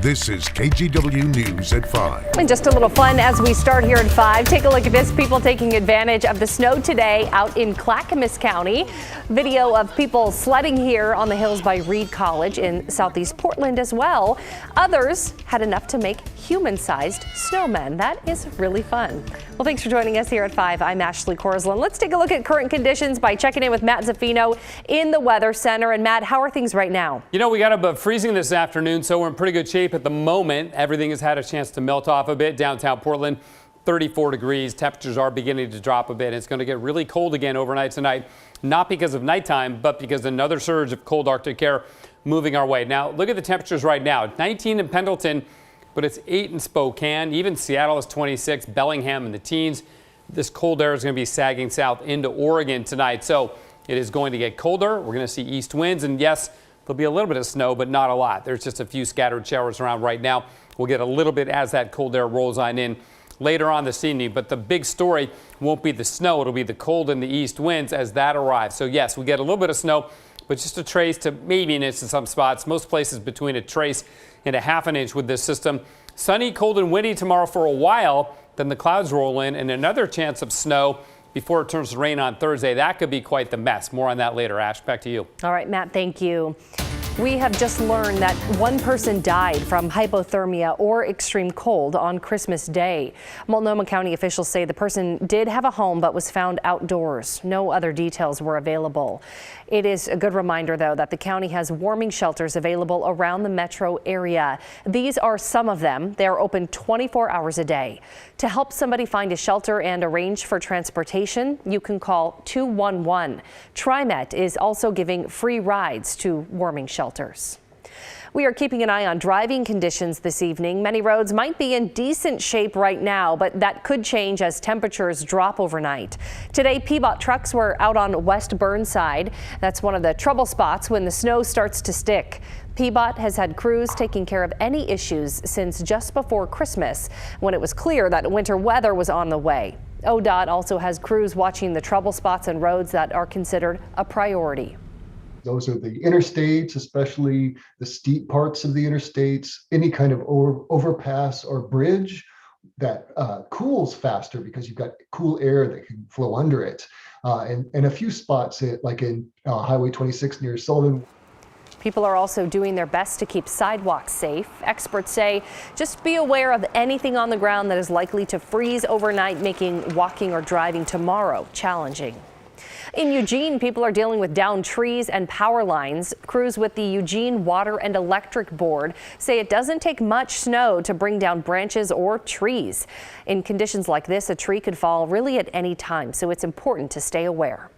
This is KGW News at 5. And just a little fun as we start here at 5. Take a look at this. People taking advantage of the snow today out in Clackamas County. Video of people sledding here on the hills by Reed College in southeast Portland as well. Others had enough to make human-sized snowmen. That is really fun. Well, thanks for joining us here at 5. I'm Ashley Korsland. Let's take a look at current conditions by checking in with Matt Zaffino in the Weather Center. And Matt, how are things right now? You know, we got above freezing this afternoon, so we're in pretty good shape at the moment. Everything has had a chance to melt off a bit. Downtown Portland, 34 degrees. Temperatures are beginning to drop a bit. It's going to get really cold again overnight tonight, not because of nighttime, but because another surge of cold Arctic air moving our way. Now, look at the temperatures right now. 19 in Pendleton, but it's 8 in Spokane. Even Seattle is 26, Bellingham in the teens. This cold air is going to be sagging south into Oregon tonight. So it is going to get colder. We're going to see east winds. And yes, there'll be a little bit of snow, but not a lot. There's just a few scattered showers around right now. We'll get a little bit as that cold air rolls on in later on this evening. But the big story won't be the snow. It'll be the cold and the east winds as that arrives. So yes, we get a little bit of snow, but just a trace to maybe an inch in some spots. Most places between a trace and a half an inch with this system. Sunny, cold and windy tomorrow for a while. Then the clouds roll in and another chance of snow before it turns to rain on Thursday. That could be quite the mess. More on that later. Ash, back to you. All right, Matt, thank you. We have just learned that one person died from hypothermia or extreme cold on Christmas Day. Multnomah County officials say the person did have a home but was found outdoors. No other details were available. It is a good reminder, though, that the county has warming shelters available around the metro area. These are some of them. They are open 24 hours a day. To help somebody find a shelter and arrange for transportation, you can call 211. TriMet is also giving free rides to warming shelters. We are keeping an eye on driving conditions this evening. Many roads might be in decent shape right now, but that could change as temperatures drop overnight. Today, Peabot trucks were out on West Burnside. That's one of the trouble spots when the snow starts to stick. Peabot has had crews taking care of any issues since just before Christmas, when it was clear that winter weather was on the way. ODOT also has crews watching the trouble spots and roads that are considered a priority. Those are the interstates, especially the steep parts of the interstates, any kind of overpass or bridge that cools faster because you've got cool air that can flow under it. And a few spots, like in Highway 26 near Sullivan. People are also doing their best to keep sidewalks safe. Experts say just be aware of anything on the ground that is likely to freeze overnight, making walking or driving tomorrow challenging. In Eugene, people are dealing with downed trees and power lines. Crews with the Eugene Water and Electric Board say it doesn't take much snow to bring down branches or trees. In conditions like this, a tree could fall really at any time, so it's important to stay aware.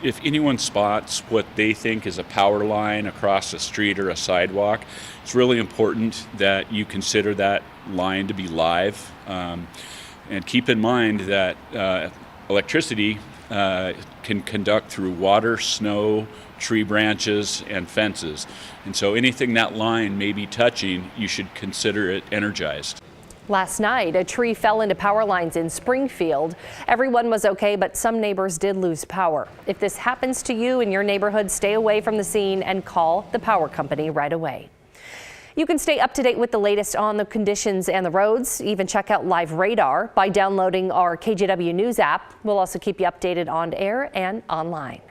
If anyone spots what they think is a power line across a street or a sidewalk, it's really important that you consider that line to be live. And keep in mind that electricity can conduct through water, snow, tree branches, and fences. And so anything that line may be touching, you should consider it energized. Last night, a tree fell into power lines in Springfield. Everyone was okay, but some neighbors did lose power. If this happens to you in your neighborhood, stay away from the scene and call the power company right away. You can stay up to date with the latest on the conditions and the roads. Even check out live radar by downloading our KGW News app. We'll also keep you updated on air and online.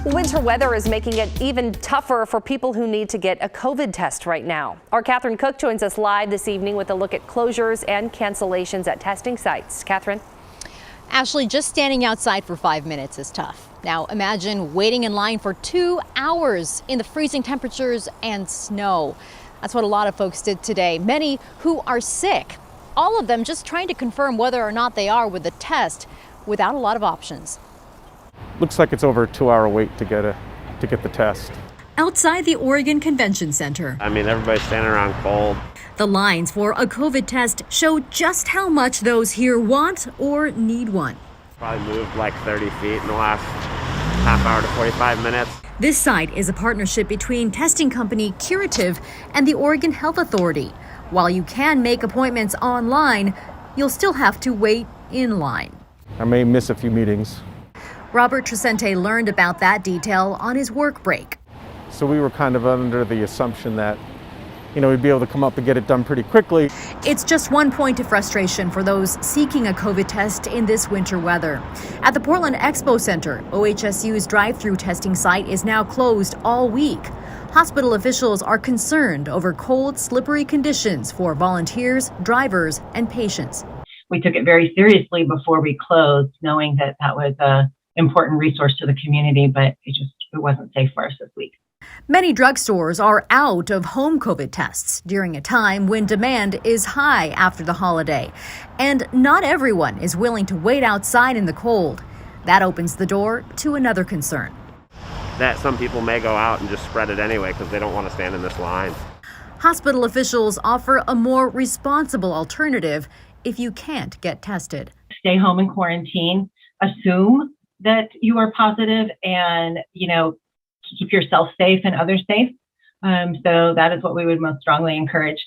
Winter weather is making it even tougher for people who need to get a COVID test right now. Our Catherine Cook joins us live this evening with a look at closures and cancellations at testing sites. Catherine? Ashley, just standing outside for 5 minutes is tough. Now imagine waiting in line for 2 hours in the freezing temperatures and snow. That's what a lot of folks did today. Many who are sick, all of them just trying to confirm whether or not they are with the test without a lot of options. Looks like it's over a 2-hour wait to get the test. Outside the Oregon Convention Center. I mean, everybody's standing around cold. The lines for a COVID test show just how much those here want or need one. Probably moved like 30 feet in the last half hour to 45 minutes. This site is a partnership between testing company Curative and the Oregon Health Authority. While you can make appointments online, you'll still have to wait in line. I may miss a few meetings. Robert Tresente learned about that detail on his work break. So we were kind of under the assumption that we'd be able to come up and get it done pretty quickly. It's just one point of frustration for those seeking a COVID test in this winter weather. At the Portland Expo Center, OHSU's drive-through testing site is now closed all week. Hospital officials are concerned over cold, slippery conditions for volunteers, drivers, and patients. We took it very seriously before we closed, knowing that that was an important resource to the community, but it wasn't safe for us this week. Many drugstores are out of home COVID tests during a time when demand is high after the holiday. And not everyone is willing to wait outside in the cold. That opens the door to another concern. That some people may go out and just spread it anyway because they don't want to stand in this line. Hospital officials offer a more responsible alternative if you can't get tested. Stay home and quarantine. Assume that you are positive and, keep yourself safe and others safe. So that is what we would most strongly encourage.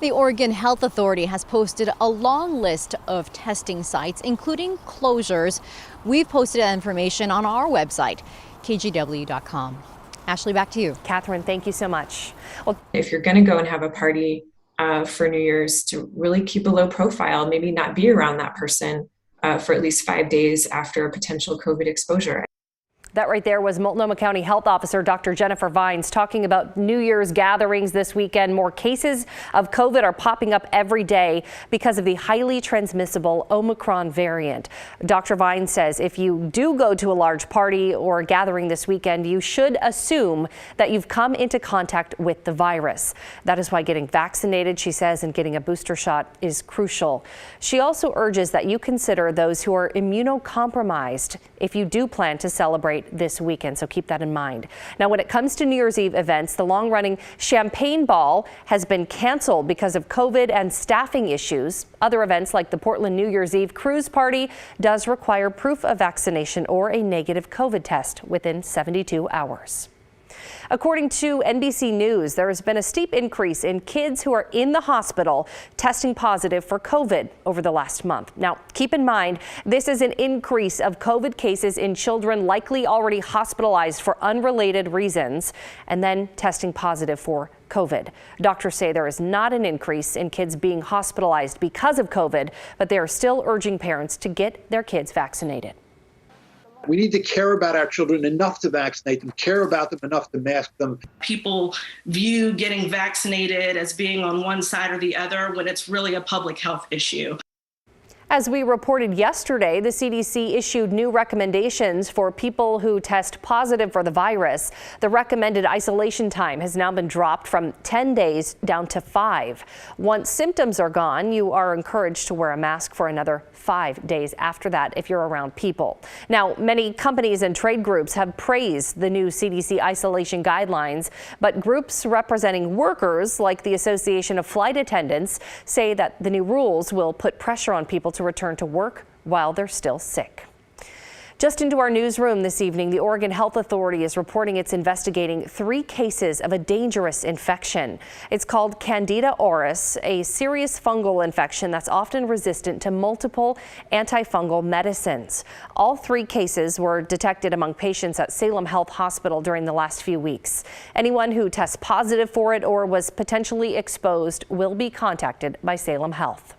The Oregon Health Authority has posted a long list of testing sites, including closures. We've posted that information on our website, kgw.com. Ashley, back to you. Catherine, thank you so much. Well, if you're going to go and have a party for New Year's, to really keep a low profile, maybe not be around that person for at least 5 days after a potential COVID exposure. that right there was Multnomah County Health Officer Dr. Jennifer Vines talking about New Year's gatherings this weekend. More cases of COVID are popping up every day because of the highly transmissible Omicron variant. Dr. Vines says if you do go to a large party or gathering this weekend, you should assume that you've come into contact with the virus. That is why getting vaccinated, she says, and getting a booster shot is crucial. She also urges that you consider those who are immunocompromised if you do plan to celebrate this weekend, so keep that in mind. Now, when it comes to New Year's Eve events, the long-running Champagne Ball has been canceled because of COVID and staffing issues. Other events like the Portland New Year's Eve Cruise Party does require proof of vaccination or a negative COVID test within 72 hours. According to NBC News, there has been a steep increase in kids who are in the hospital testing positive for COVID over the last month. Now, keep in mind, this is an increase of COVID cases in children likely already hospitalized for unrelated reasons and then testing positive for COVID. Doctors say there is not an increase in kids being hospitalized because of COVID, but they are still urging parents to get their kids vaccinated. We need to care about our children enough to vaccinate them, care about them enough to mask them. People view getting vaccinated as being on one side or the other when it's really a public health issue. As we reported yesterday, the CDC issued new recommendations for people who test positive for the virus. The recommended isolation time has now been dropped from 10 days down to 5. Once symptoms are gone, you are encouraged to wear a mask for another 5 days after that if you're around people. Now, many companies and trade groups have praised the new CDC isolation guidelines, but groups representing workers like the Association of Flight Attendants say that the new rules will put pressure on people to return to work while they're still sick. Just into our newsroom this evening, the Oregon Health Authority is reporting it's investigating 3 cases of a dangerous infection. It's called Candida auris, a serious fungal infection that's often resistant to multiple antifungal medicines. All 3 cases were detected among patients at Salem Health Hospital during the last few weeks. Anyone who tests positive for it or was potentially exposed will be contacted by Salem Health.